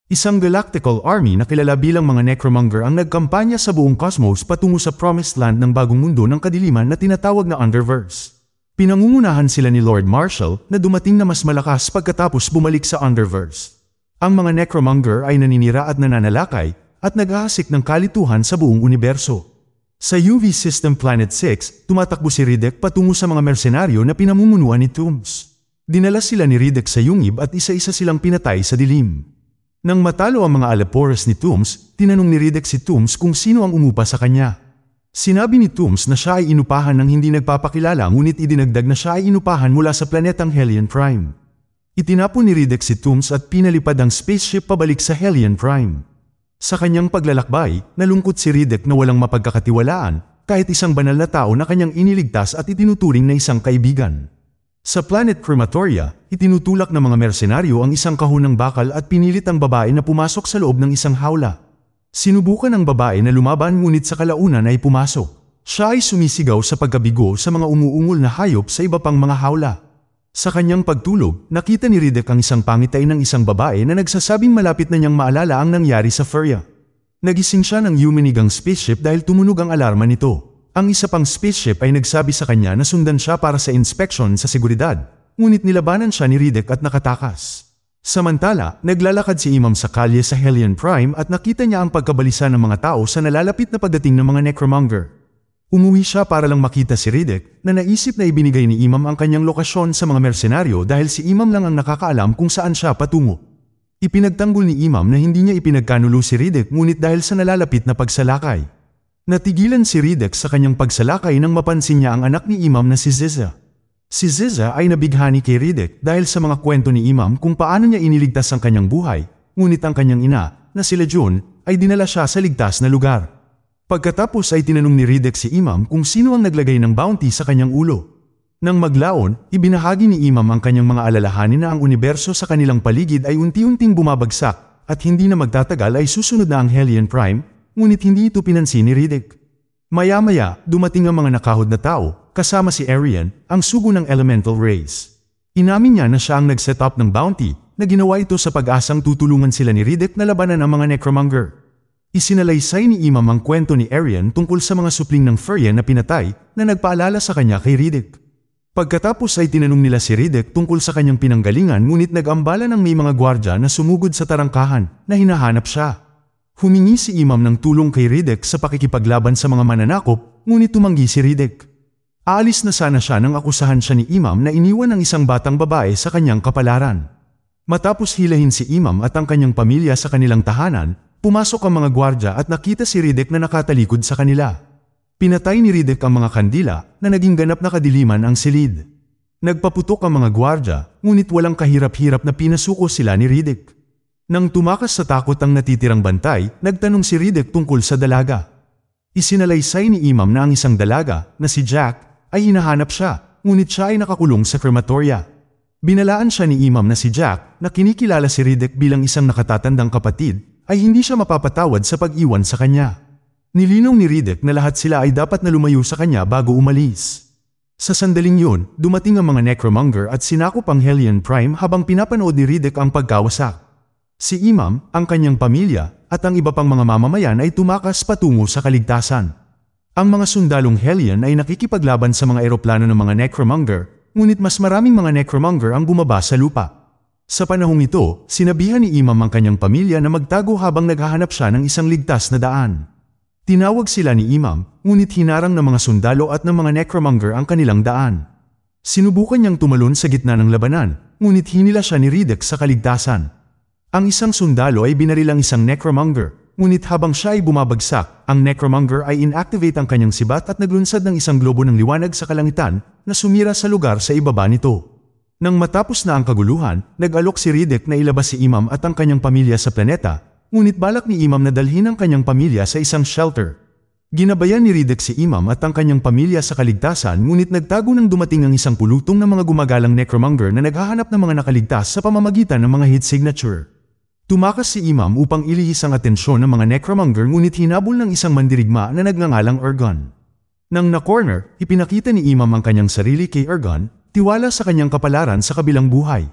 Isang galactical army na kilala bilang mga Necromonger ang nagkampanya sa buong cosmos patungo sa promised land ng bagong mundo ng kadiliman na tinatawag na Underverse. Pinangungunahan sila ni Lord Marshall na dumating na mas malakas pagkatapos bumalik sa Underverse. Ang mga Necromonger ay naninira at nananalakay at naghahasik ng kalituhan sa buong universo. Sa UV System Planet 6, tumatakbo si Riddick patungo sa mga mersenaryo na pinamumunuan ni Tooms. Dinala sila ni Riddick sa yungib at isa-isa silang pinatay sa dilim. Nang matalo ang mga Allosaurus ni Tooms, tinanong ni Riddick si Tooms kung sino ang umupa sa kanya. Sinabi ni Tooms na siya ay inupahan ng hindi nagpapakilala ngunit idinagdag na siya ay inupahan mula sa planetang Hellion Prime. Itinapon ni Riddick si Tooms at pinalipad ang spaceship pabalik sa Hellion Prime. Sa kanyang paglalakbay, nalungkot si Riddick na walang mapagkakatiwalaan, kahit isang banal na tao na kanyang iniligtas at itinuturing na isang kaibigan. Sa Planet Crematoria, itinutulak ng mga mersenaryo ang isang kahon ng bakal at pinilit ang babae na pumasok sa loob ng isang hawla. Sinubukan ng babae na lumaban ngunit sa kalaunan ay pumasok. Siya ay sumisigaw sa pagkabigo sa mga umuungol na hayop sa iba pang mga hawla. Sa kanyang pagtulog, nakita ni Riddick ang isang pangitay ng isang babae na nagsasabing malapit na niyang maalala ang nangyari sa Furia. Nagising siya ng huminigang spaceship dahil tumunog ang alarma nito. Ang isa pang spaceship ay nagsabi sa kanya na sundan siya para sa inspection sa seguridad, ngunit nilabanan siya ni Riddick at nakatakas. Samantala, naglalakad si Imam sa kalye sa Hellion Prime at nakita niya ang pagkabalisa ng mga tao sa nalalapit na pagdating ng mga Necromonger. Umuwi siya para lang makita si Riddick na naisip na ibinigay ni Imam ang kanyang lokasyon sa mga mersenaryo dahil si Imam lang ang nakakaalam kung saan siya patungo. Ipinagtanggol ni Imam na hindi niya ipinagkanulo si Riddick ngunit dahil sa nalalapit na pagsalakay. Natigilan si Riddick sa kanyang pagsalakay nang mapansin niya ang anak ni Imam na si Ziza. Si Ziza ay nabighani kay Riddick dahil sa mga kwento ni Imam kung paano niya iniligtas ang kanyang buhay, ngunit ang kanyang ina, na si Legion, ay dinala siya sa ligtas na lugar. Pagkatapos ay tinanong ni Riddick si Imam kung sino ang naglagay ng bounty sa kanyang ulo. Nang maglaon, ibinahagi ni Imam ang kanyang mga alalahanin na ang universo sa kanilang paligid ay unti-unting bumabagsak at hindi na magtatagal ay susunod na ang Hellion Prime, ngunit hindi ito pinansin ni Riddick. Maya-maya, dumating ang mga nakahod na tao, kasama si Arian, ang sugo ng elemental race. Inamin niya na siya ang nag-set up ng bounty, na ginawa ito sa pag-asang tutulungan sila ni Riddick na labanan ang mga Necromonger. Isinalaysay ni Imam ang kwento ni Arian tungkol sa mga supling ng Furian na pinatay na nagpaalala sa kanya kay Riddick. Pagkatapos ay tinanong nila si Riddick tungkol sa kanyang pinanggalingan ngunit nag-ambala ng may mga gwardya na sumugod sa tarangkahan na hinahanap siya. Humingi si Imam ng tulong kay Riddick sa pakikipaglaban sa mga mananakop, ngunit tumanggi si Riddick. Aalis na sana siya nang akusahan siya ni Imam na iniwan ang isang batang babae sa kanyang kapalaran. Matapos hilahin si Imam at ang kanyang pamilya sa kanilang tahanan, pumasok ang mga gwardya at nakita si Riddick na nakatalikod sa kanila. Pinatay ni Riddick ang mga kandila na naging ganap na kadiliman ang silid. Nagpaputok ang mga gwardya, ngunit walang kahirap-hirap na pinasuko sila ni Riddick. Nang tumakas sa takot ang natitirang bantay, nagtanong si Riddick tungkol sa dalaga. Isinalaysay ni Imam na ang isang dalaga, na si Jack, ay hinahanap siya, ngunit siya ay nakakulong sa crematoria. Binalaan siya ni Imam na si Jack, na kinikilala si Riddick bilang isang nakatatandang kapatid, ay hindi siya mapapatawad sa pag-iwan sa kanya. Nilinong ni Riddick na lahat sila ay dapat na lumayo sa kanya bago umalis. Sa sandaling yun, dumating ang mga Necromonger at sinakop ang Hellion Prime habang pinapanood ni Riddick ang pagkawasak. Si Imam, ang kanyang pamilya, at ang iba pang mga mamamayan ay tumakas patungo sa kaligtasan. Ang mga sundalong Hellion ay nakikipaglaban sa mga eroplano ng mga Necromonger, ngunit mas maraming mga Necromonger ang bumaba sa lupa. Sa panahong ito, sinabihan ni Imam ang kanyang pamilya na magtago habang naghahanap siya ng isang ligtas na daan. Tinawag sila ni Imam, ngunit hinarang ng mga sundalo at ng mga Necromonger ang kanilang daan. Sinubukan niyang tumalon sa gitna ng labanan, ngunit hinila siya ni Riddick sa kaligtasan. Ang isang sundalo ay binaril ang isang Necromonger, ngunit habang siya ay bumabagsak, ang Necromonger ay inactivate ang kanyang sibat at naglunsad ng isang globo ng liwanag sa kalangitan na sumira sa lugar sa ibaba nito. Nang matapos na ang kaguluhan, nag-alok si Riddick na ilabas si Imam at ang kanyang pamilya sa planeta, ngunit balak ni Imam na dalhin ang kanyang pamilya sa isang shelter. Ginabayan ni Riddick si Imam at ang kanyang pamilya sa kaligtasan ngunit nagtago nang dumating ang isang pulutong ng mga gumagalang Necromonger na naghahanap ng mga nakaligtas sa pamamagitan ng mga heat signature. Tumakas si Imam upang ilihis ang atensyon ng mga Necromonger ngunit hinabol ng isang mandirigma na nagngangalang Ergon. Nang na-corner, ipinakita ni Imam ang kanyang sarili kay Ergon, tiwala sa kanyang kapalaran sa kabilang buhay.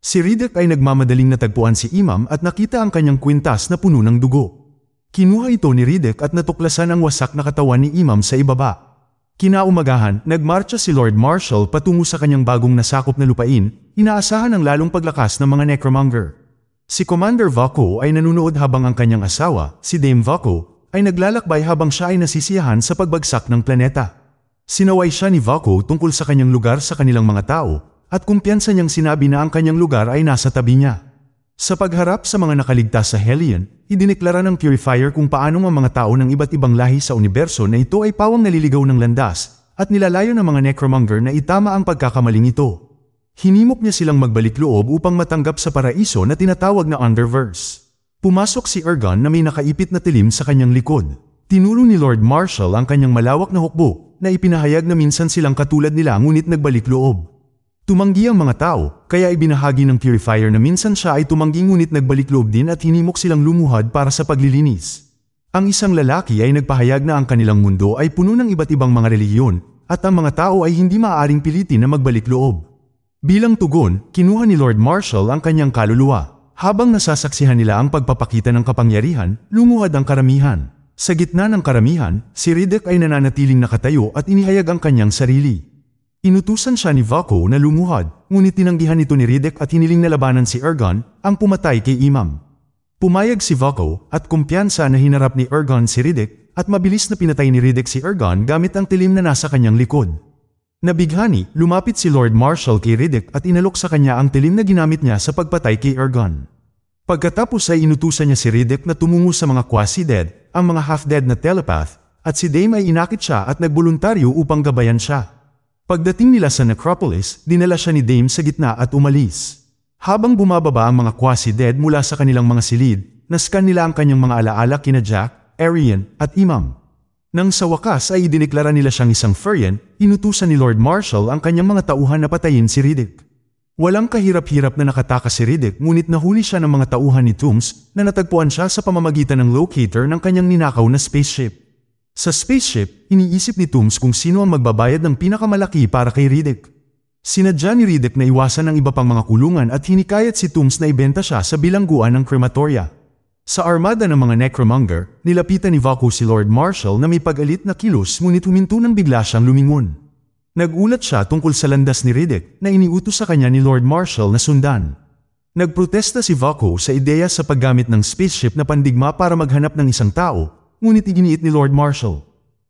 Si Riddick ay nagmamadaling natagpuan si Imam at nakita ang kanyang kwintas na puno ng dugo. Kinuha ito ni Riddick at natuklasan ang wasak na katawan ni Imam sa ibaba. Kinaumagahan, nagmarcha si Lord Marshall patungo sa kanyang bagong nasakop na lupain, inaasahan ang lalong paglakas ng mga necromonger. Si Commander Vako ay nanunood habang ang kanyang asawa, si Dame Vako, ay naglalakbay habang siya ay nasisiyahan sa pagbagsak ng planeta. Sinaway siya ni Vako tungkol sa kanyang lugar sa kanilang mga tao, at kumpiyansa niyang sinabi na ang kanyang lugar ay nasa tabi niya. Sa pagharap sa mga nakaligtas sa Hellion, idineklara ng Purifier kung paanong ang mga tao ng iba't ibang lahi sa universo na ito ay pawang naliligaw ng landas, at nilalayo ng mga necromonger na itama ang pagkakamaling ito. Hinimok niya silang magbalik loob upang matanggap sa paraiso na tinatawag na Underverse. Pumasok si Ergon na may nakaipit na tilim sa kanyang likod. Tinuro ni Lord Marshall ang kanyang malawak na hukbo, na ipinahayag na minsan silang katulad nila ngunit nagbalik loob. Tumanggi ang mga tao, kaya ibinahagi ng Purifier na minsan siya ay tumanggi ngunit nagbalik loob din at hinimok silang lumuhad para sa paglilinis. Ang isang lalaki ay nagpahayag na ang kanilang mundo ay puno ng iba't ibang mga relihiyon, at ang mga tao ay hindi maaaring pilitin na magbalik loob. Bilang tugon, kinuha ni Lord Marshall ang kanyang kaluluwa. Habang nasasaksihan nila ang pagpapakita ng kapangyarihan, lumuhad ang karamihan. Sa gitna ng karamihan, si Riddick ay nananatiling nakatayo at inihayag ang kanyang sarili. Inutusan siya ni Vako na lumuhad, ngunit tinanggihan ito ni Riddick at hiniling na labanan si Ergon, ang pumatay kay Imam. Pumayag si Vako at kumpiyansa na hinarap ni Ergon si Riddick at mabilis na pinatay ni Riddick si Ergon gamit ang tilim na nasa kanyang likod. Nabighani, lumapit si Lord Marshall kay Riddick at inalok sa kanya ang tilim na ginamit niya sa pagpatay kay Ergon. Pagkatapos ay inutusan niya si Riddick na tumungo sa mga quasi-dead, ang mga half-dead na telepath, at si Dame ay inakit siya at nagboluntaryo upang gabayan siya. Pagdating nila sa necropolis, dinala siya ni Dame sa gitna at umalis. Habang bumababa ang mga quasi-dead mula sa kanilang mga silid, naskan nila ang kanyang mga alaala kina Jack, Arian, at Imam. Nang sa wakas ay idineklara nila siyang isang Furian, inutusan ni Lord Marshall ang kanyang mga tauhan na patayin si Riddick. Walang kahirap-hirap na nakatakas si Riddick ngunit nahuli siya ng mga tauhan ni Tooms na natagpuan siya sa pamamagitan ng locator ng kanyang ninakaw na spaceship. Sa spaceship, iniisip ni Tooms kung sino ang magbabayad ng pinakamalaki para kay Riddick. Sinadya ni Riddick na iwasan ang iba pang mga kulungan at hinikayat si Tooms na ibenta siya sa bilangguan ng krematoria. Sa armada ng mga necromonger, nilapitan ni Vako si Lord Marshall na may pag-alit na kilos ngunit huminto nang bigla siyang lumingon. Nagulat siya tungkol sa landas ni Riddick na iniutos sa kanya ni Lord Marshall na sundan. Nagprotesta si Vako sa ideya sa paggamit ng spaceship na pandigma para maghanap ng isang tao, ngunit iginiit ni Lord Marshall.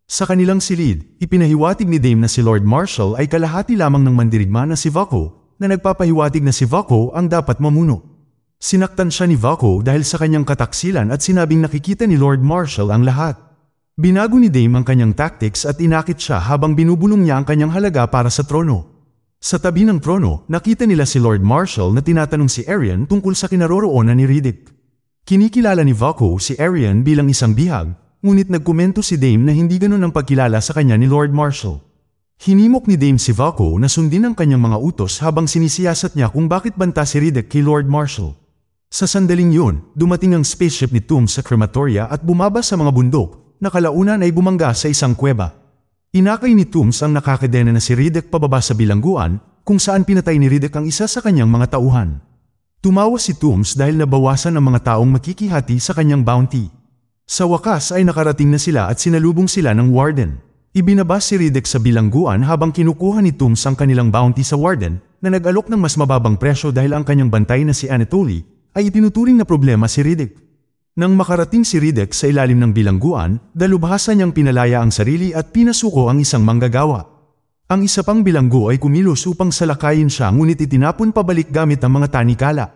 Sa kanilang silid, ipinahiwatig ni Dame na si Lord Marshall ay kalahati lamang ng mandirigma na si Vako, na nagpapahiwatig na si Vako ang dapat mamuno. Sinaktan siya ni Vako dahil sa kanyang kataksilan at sinabing nakikita ni Lord Marshall ang lahat. Binago ni Dame ang kanyang tactics at inakit siya habang binubulong niya ang kanyang halaga para sa trono. Sa tabi ng trono, nakita nila si Lord Marshall na tinatanong si Arian tungkol sa kinaroroonan ni Riddick. Kinikilala ni Vako si Arian bilang isang bihag, ngunit nagkomento si Dame na hindi ganun ang pagkilala sa kanya ni Lord Marshall. Hinimok ni Dame si Vako na sundin ang kanyang mga utos habang sinisiyasat niya kung bakit banta si Riddick kay Lord Marshall. Sa sandaling yun, dumating ang spaceship ni Tooms sa krematoria at bumaba sa mga bundok, na kalaunan ay bumangga sa isang kuweba. Inakay ni Tooms ang nakakadena na si Riddick pababa sa bilangguan, kung saan pinatay ni Riddick ang isa sa kanyang mga tauhan. Tumawa si Tooms dahil nabawasan ang mga taong makikihati sa kanyang bounty. Sa wakas ay nakarating na sila at sinalubong sila ng Warden. Ibinaba si Riddick sa bilangguan habang kinukuha ni Tooms ang kanilang bounty sa Warden, na nag-alok ng mas mababang presyo dahil ang kanyang bantay na si Anatoly ay itinuturing na problema si Riddick. Nang makarating si Riddick sa ilalim ng bilangguan, dalubhasa niyang pinalaya ang sarili at pinasuko ang isang manggagawa. Ang isa pang bilanggo ay kumilos upang salakayin siya ngunit itinapon pabalik gamit ang mga tanikala.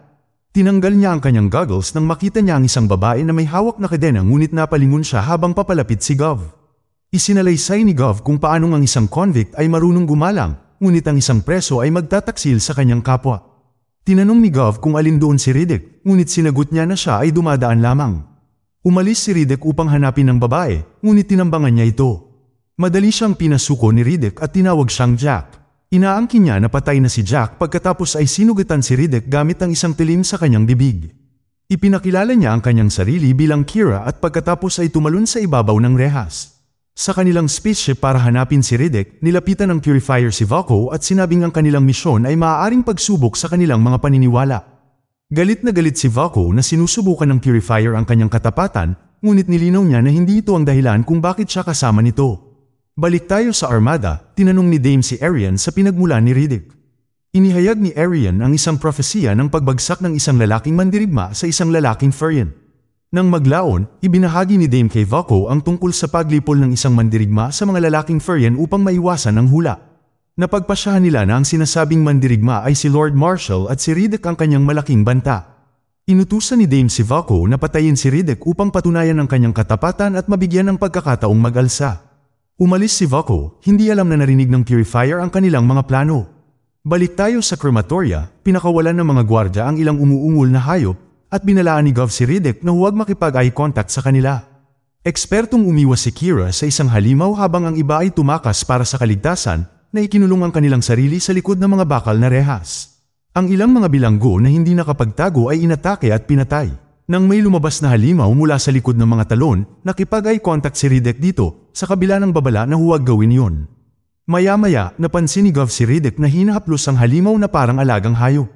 Tinanggal niya ang kanyang goggles nang makita niya ang isang babae na may hawak na kadena ngunit napalingon siya habang papalapit si Gov. Isinalaysay ni Gov kung paanong ang isang convict ay marunong gumalang, ngunit ang isang preso ay magtataksil sa kanyang kapwa. Tinanong ni Gov kung alin doon si Riddick, ngunit sinagot niya na siya ay dumadaan lamang. Umalis si Riddick upang hanapin ang babae, ngunit tinambangan niya ito. Madali siyang pinasuko ni Riddick at tinawag siyang Jack. Inaangkin niya na patay na si Jack pagkatapos ay sinugatan si Riddick gamit ang isang tilim sa kanyang bibig. Ipinakilala niya ang kanyang sarili bilang Kira at pagkatapos ay tumalon sa ibabaw ng rehas. Sa kanilang spaceship para hanapin si Riddick, nilapitan ng Purifier si Vako at sinabing ang kanilang misyon ay maaaring pagsubok sa kanilang mga paniniwala. Galit na galit si Vako na sinusubukan ng Purifier ang kanyang katapatan, ngunit nilinaw niya na hindi ito ang dahilan kung bakit siya kasama nito. Balik tayo sa armada, tinanong ni Dame si Arian sa pinagmulan ni Riddick. Inihayag ni Arian ang isang propesiya ng pagbagsak ng isang lalaking mandirigma sa isang lalaking Furian. Nang maglaon, ibinahagi ni Dame kay Vako ang tungkol sa paglipol ng isang mandirigma sa mga lalaking Furian upang maiwasan ang hula. Napagpasyahan nila na ang sinasabing mandirigma ay si Lord Marshall at si Riddick ang kanyang malaking banta. Inutusan ni Dame si Vako na patayin si Riddick upang patunayan ang kanyang katapatan at mabigyan ng pagkakataong mag-alsa. Umalis si Vako, hindi alam na narinig ng Purifier ang kanilang mga plano. Balik tayo sa krematorya, pinakawalan ng mga gwardya ang ilang umuungol na hayop at binalaan ni Gov si Riddick na huwag makipag-eye contact sa kanila. Ekspertong umiwas si Kira sa isang halimaw habang ang iba ay tumakas para sa kaligtasan na ikinulong ang kanilang sarili sa likod ng mga bakal na rehas. Ang ilang mga bilanggo na hindi nakapagtago ay inatake at pinatay. Nang may lumabas na halimaw mula sa likod ng mga talon, nakipag-eye contact si Riddick dito sa kabila ng babala na huwag gawin yon. Maya-maya, napansin ni Gov si Riddick na hinahaplos ang halimaw na parang alagang hayop.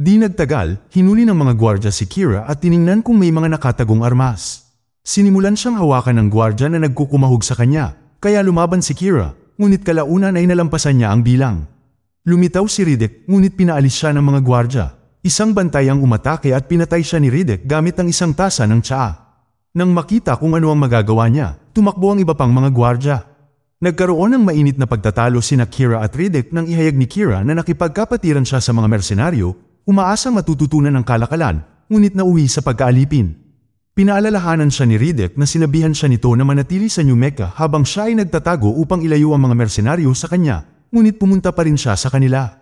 Di nagtagal, hinuli ng mga gwardya si Kira at tiningnan kung may mga nakatagong armas. Sinimulan siyang hawakan ng gwardya na nagkukumahog sa kanya, kaya lumaban si Kira, ngunit kalaunan ay nalampasan niya ang bilang. Lumitaw si Riddick, ngunit pinaalis siya ng mga gwardya. Isang bantay ang umatake at pinatay siya ni Riddick gamit ang isang tasa ng tsaa. Nang makita kung ano ang magagawa niya, tumakbo ang iba pang mga gwardya. Nagkaroon ng mainit na pagtatalo sina Kira at Riddick nang ihayag ni Kira na nakipagkapatiran siya sa mga mersenaryo, umaasang matututunan ng kalakalan, ngunit nauwi sa pagkaalipin. Pinaalalahanan siya ni Riddick na sinabihan siya nito na manatili sa New Mecca habang siya ay nagtatago upang ilayo ang mga mersenaryo sa kanya, ngunit pumunta pa rin siya sa kanila.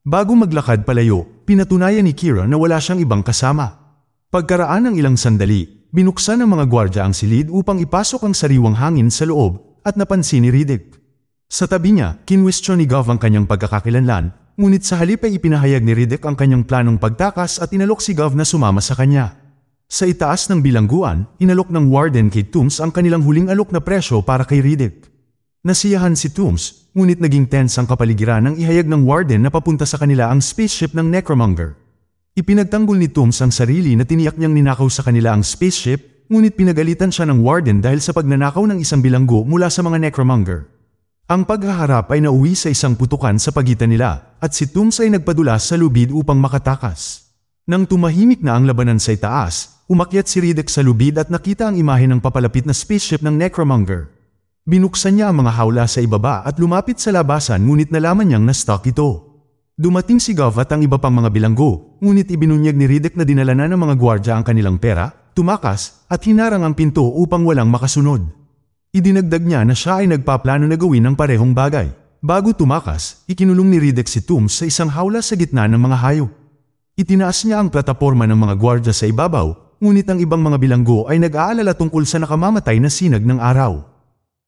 Bago maglakad palayo, pinatunayan ni Kira na wala siyang ibang kasama. Pagkaraan ng ilang sandali, binuksan ng mga gwardya ang silid upang ipasok ang sariwang hangin sa loob at napansin ni Riddick. Sa tabi niya, kinwestiyon ni Gov ang kanyang pagkakakilanlan, ngunit sa halip ay ipinahayag ni Riddick ang kanyang planong pagtakas at inalok si Gov na sumama sa kanya. Sa itaas ng bilangguan, inalok ng Warden kay Tooms ang kanilang huling alok na presyo para kay Riddick. Nasiyahan si Tooms, ngunit naging tense ang kapaligiran nang ihayag ng Warden na papunta sa kanila ang spaceship ng Necromonger. Ipinagtanggol ni Tooms ang sarili na tiniyak niyang ninakaw sa kanila ang spaceship, ngunit pinagalitan siya ng Warden dahil sa pagnanakaw ng isang bilanggo mula sa mga Necromonger. Ang paghaharap ay nauwi sa isang putukan sa pagitan nila, at si Tooms ay nagpadulas sa lubid upang makatakas. Nang tumahimik na ang labanan sa itaas, umakyat si Riddick sa lubid at nakita ang imahe ng papalapit na spaceship ng Necromonger. Binuksan niya ang mga hawla sa ibaba at lumapit sa labasan ngunit nalaman niyang na-stuck ito. Dumating si Gov at ang iba pang mga bilanggo, ngunit ibinunyag ni Riddick na dinala na ng mga gwardya ang kanilang pera, tumakas, at hinarang ang pinto upang walang makasunod. Idinagdag niya na siya ay nagpaplano na gawin ng parehong bagay. Bago tumakas, ikinulong ni Riddick si Tooms sa isang hawla sa gitna ng mga hayop. Itinaas niya ang plataporma ng mga gwardya sa ibabaw, ngunit ang ibang mga bilanggo ay nag-aalala tungkol sa nakamamatay na sinag ng araw.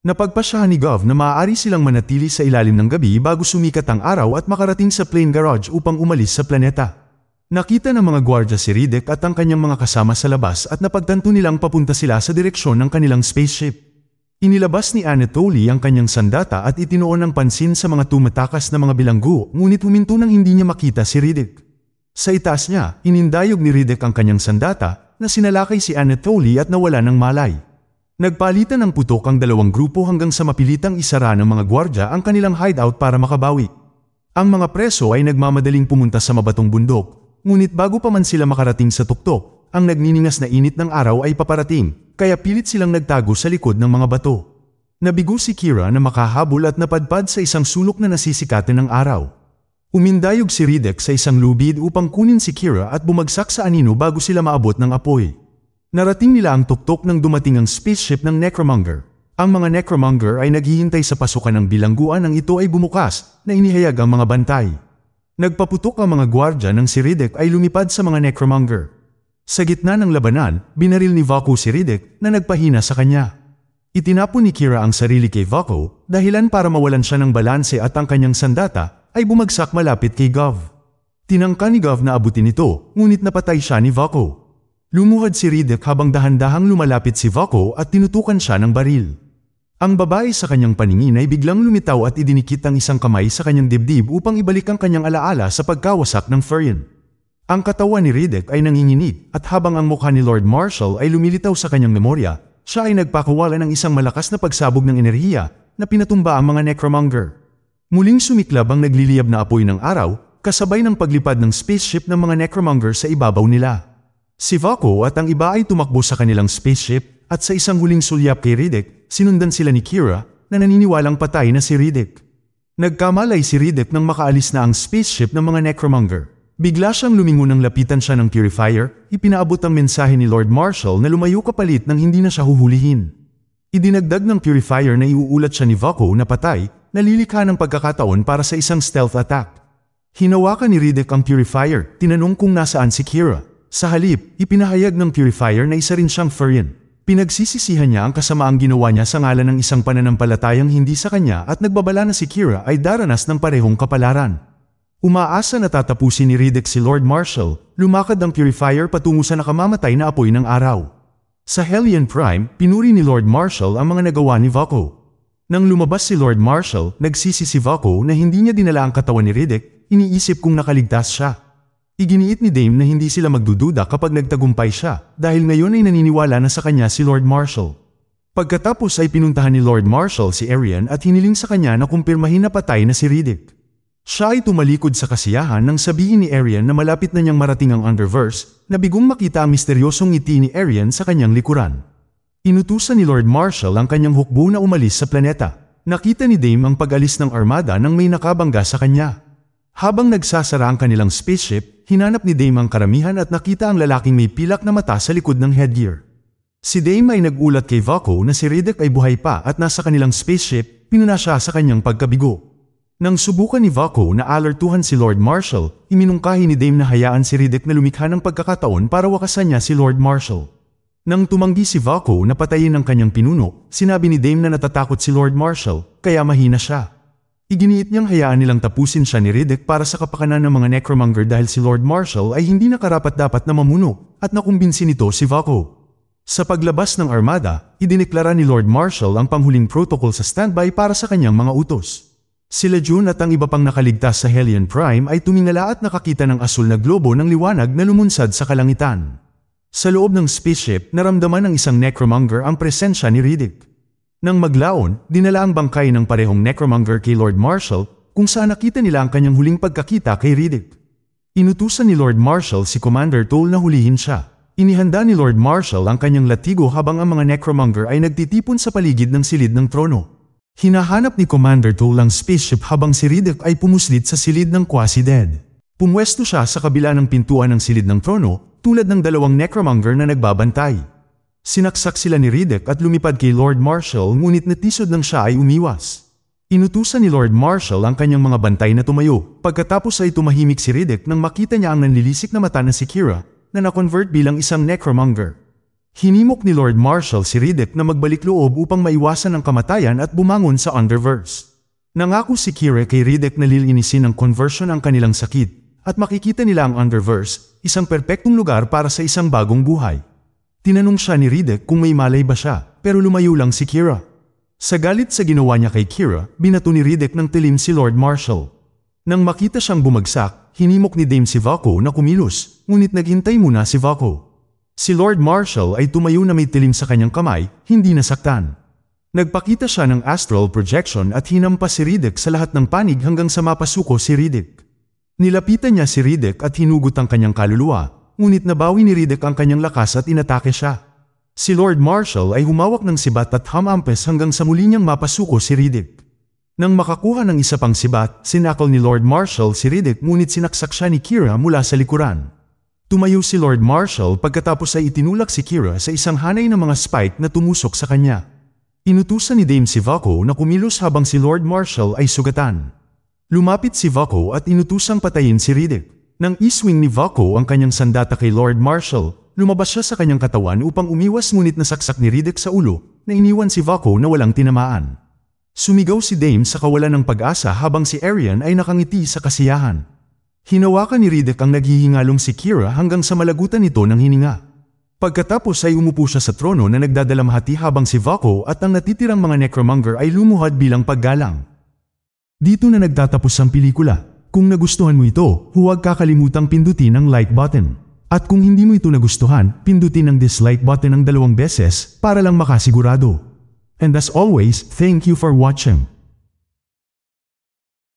Napagpasyahan ni Gov na maaari silang manatili sa ilalim ng gabi bago sumikat ang araw at makarating sa plane garage upang umalis sa planeta. Nakita ng mga gwardya si Riddick at ang kanyang mga kasama sa labas at napagtanto nilang papunta sila sa direksyon ng kanilang spaceship. Inilabas ni Anatoly ang kanyang sandata at itinuon ng pansin sa mga tumatakas na mga bilanggo, ngunit huminto nang hindi niya makita si Riddick. Sa itaas niya, inindayog ni Riddick ang kanyang sandata na sinalakay si Anatoly at nawala ng malay. Nagpalitan ng putok ang dalawang grupo hanggang sa mapilitang isara ng mga gwardya ang kanilang hideout para makabawi. Ang mga preso ay nagmamadaling pumunta sa mabatong bundok, ngunit bago pa man sila makarating sa tuktok, ang nagniningas na init ng araw ay paparating, kaya pilit silang nagtago sa likod ng mga bato. Nabigo si Kira na makahabol at napadpad sa isang sulok na nasisikatan ng araw. Umindayog si Riddick sa isang lubid upang kunin si Kira at bumagsak sa anino bago sila maabot ng apoy. Narating nila ang tuktok nang dumating ang spaceship ng Necromonger. Ang mga Necromonger ay naghihintay sa pasukan ng bilangguan nang ito ay bumukas na inihayag ang mga bantay. Nagpaputok ang mga gwardya nang si Riddick ay lumipad sa mga Necromonger. Sa gitna ng labanan, binaril ni Vako si Riddick na nagpahina sa kanya. Itinapon ni Kira ang sarili kay Vako, dahilan para mawalan siya ng balanse at ang kanyang sandata ay bumagsak malapit kay Gov. Tinangka ni Gov na abutin ito, ngunit napatay siya ni Vako. Lumuhad si Riddick habang dahan-dahang lumalapit si Vako at tinutukan siya ng baril. Ang babae sa kanyang paningin ay biglang lumitaw at idinikit ang isang kamay sa kanyang dibdib upang ibalik ang kanyang alaala sa pagkawasak ng Furion. Ang katawan ni Riddick ay nanginginig at habang ang mukha ni Lord Marshall ay lumilitaw sa kanyang memorya, siya ay nagpakawala ng isang malakas na pagsabog ng enerhiya na pinatumba ang mga necromonger. Muling sumiklab ang nagliliyab na apoy ng araw, kasabay ng paglipad ng spaceship ng mga necromonger sa ibabaw nila. Si Vako at ang iba ay tumakbo sa kanilang spaceship at sa isang huling sulyap kay Riddick, sinundan sila ni Kira na naniniwalang patay na si Riddick. Nagkamalay si Riddick nang makaalis na ang spaceship ng mga necromonger. Bigla siyang lumingon nang lapitan siya ng purifier, ipinaabot ang mensahe ni Lord Marshall na lumayo kapalit nang hindi na siya huhulihin. Idinagdag ng purifier na iuulat siya ni Vako na patay, nalilikha ng pagkakataon para sa isang stealth attack. Hinawakan ni Riddick ang purifier, tinanong kung nasaan si Kira. Sa halip, ipinahayag ng purifier na isa rin siyang Furion. Pinagsisisihan niya ang kasamaang ginawa niya sa ngalan ng isang pananampalatayang hindi sa kanya at nagbabala na si Kira ay daranas ng parehong kapalaran. Umaasa na tatapusin ni Riddick si Lord Marshall, lumakad ang purifier patungo sa nakamamatay na apoy ng araw. Sa Hellion Prime, pinuri ni Lord Marshall ang mga nagawa ni Vako. Nang lumabas si Lord Marshall, nagsisi si Vako na hindi niya dinala ang katawan ni Riddick, iniisip kung nakaligtas siya. Iginiit ni Dame na hindi sila magdududa kapag nagtagumpay siya, dahil ngayon ay naniniwala na sa kanya si Lord Marshall. Pagkatapos ay pinuntahan ni Lord Marshall si Arian at hiniling sa kanya na kumpirmahin na patay na si Riddick. Siya ay tumalikod sa kasiyahan nang sabihin ni Arian na malapit na niyang marating ang Underverse, na bigong makita ang misteryosong ngiti ni Arian sa kanyang likuran. Inutusan ni Lord Marshall ang kanyang hukbo na umalis sa planeta. Nakita ni Dame ang pag-alis ng armada nang may nakabangga sa kanya. Habang nagsasara ang kanilang spaceship, hinanap ni Dame ang karamihan at nakita ang lalaking may pilak na mata sa likod ng headgear. Si Dame ay nagulat kay Vako na si Riddick ay buhay pa at nasa kanilang spaceship, pinuna siya sa kanyang pagkabigo. Nang subukan ni Vako na alertuhan si Lord Marshall, iminungkahi ni Dame na hayaan si Riddick na lumikha ng pagkakataon para wakasan niya si Lord Marshall. Nang tumanggi si Vako na patayin ang kanyang pinuno, sinabi ni Dame na natatakot si Lord Marshall, kaya mahina siya. Iginiit niyang hayaan nilang tapusin siya ni Riddick para sa kapakanan ng mga necromonger dahil si Lord Marshall ay hindi nakarapat-dapat na mamuno at nakumbinsi nito si Vako. Sa paglabas ng armada, idineklara ni Lord Marshall ang panghuling protocol sa standby para sa kanyang mga utos. Sila June at ang iba pang nakaligtas sa Hellion Prime ay tumingala at nakakita ng asul na globo ng liwanag na lumunsad sa kalangitan. Sa loob ng spaceship, naramdaman ng isang necromonger ang presensya ni Riddick. Nang maglaon, dinala ang bangkay ng parehong necromonger kay Lord Marshall kung saan nakita nila ang kanyang huling pagkakita kay Riddick. Inutusan ni Lord Marshall si Commander Toll na hulihin siya. Inihanda ni Lord Marshall ang kanyang latigo habang ang mga necromonger ay nagtitipon sa paligid ng silid ng trono. Hinahanap ni Commander Toll ang spaceship habang si Riddick ay pumuslit sa silid ng Quasi-Dead. Pumwesto siya sa kabila ng pintuan ng silid ng trono, tulad ng dalawang necromonger na nagbabantay. Sinaksak sila ni Riddick at lumipad kay Lord Marshall ngunit natisod nang siya ay umiwas. Inutusan ni Lord Marshall ang kanyang mga bantay na tumayo, pagkatapos ay tumahimik si Riddick nang makita niya ang nanlilisik na mata na si Kira, na na-convert bilang isang necromonger. Hinimok ni Lord Marshall si Riddick na magbalik loob upang maiwasan ang kamatayan at bumangon sa Underverse. Nangako si Kira kay Riddick na lilinisin ng conversion ang kanilang sakit, at makikita nila ang Underverse, isang perpektong lugar para sa isang bagong buhay. Tinanong siya ni Riddick kung may malay ba siya, pero lumayo lang si Kira. Sa galit sa ginawa niya kay Kira, binato ni Riddick ng tilim si Lord Marshall. Nang makita siyang bumagsak, hinimok ni Dame si Vako na kumilos, ngunit naghintay muna si Vako. Si Lord Marshall ay tumayo na may tilim sa kanyang kamay, hindi nasaktan. Nagpakita siya ng astral projection at hinampas si Riddick sa lahat ng panig hanggang sa mapasuko si Riddick. Nilapitan niya si Riddick at hinugot ang kanyang kaluluwa, ngunit nabawi ni Riddick ang kanyang lakas at inatake siya. Si Lord Marshall ay humawak ng sibat at hamampes hanggang sa muli niyang mapasuko si Riddick. Nang makakuha ng isa pang sibat, sinakal ni Lord Marshall si Riddick ngunit sinaksak siya ni Kira mula sa likuran. Tumayo si Lord Marshall pagkatapos ay itinulak si Kira sa isang hanay ng mga spike na tumusok sa kanya. Inutusan ni Dame si Vako na kumilos habang si Lord Marshall ay sugatan. Lumapit si Vako at inutusang patayin si Riddick. Nang iswing ni Vako ang kanyang sandata kay Lord Marshall, lumabas siya sa kanyang katawan upang umiwas ngunit nasaksak ni Riddick sa ulo na iniwan si Vako na walang tinamaan. Sumigaw si Dame sa kawalan ng pag-asa habang si Arian ay nakangiti sa kasiyahan. Hinawakan ni Riddick ang naghihingalong si Kira hanggang sa malagutan nito ng hininga. Pagkatapos ay umupo siya sa trono na nagdadalamhati habang si Vako at ang natitirang mga necromonger ay lumuhad bilang paggalang. Dito na nagtatapos ang pelikula. Kung nagustuhan mo ito, huwag kakalimutang pindutin ang like button. At kung hindi mo ito nagustuhan, pindutin ang dislike button ng 2 beses para lang makasigurado. And as always, thank you for watching.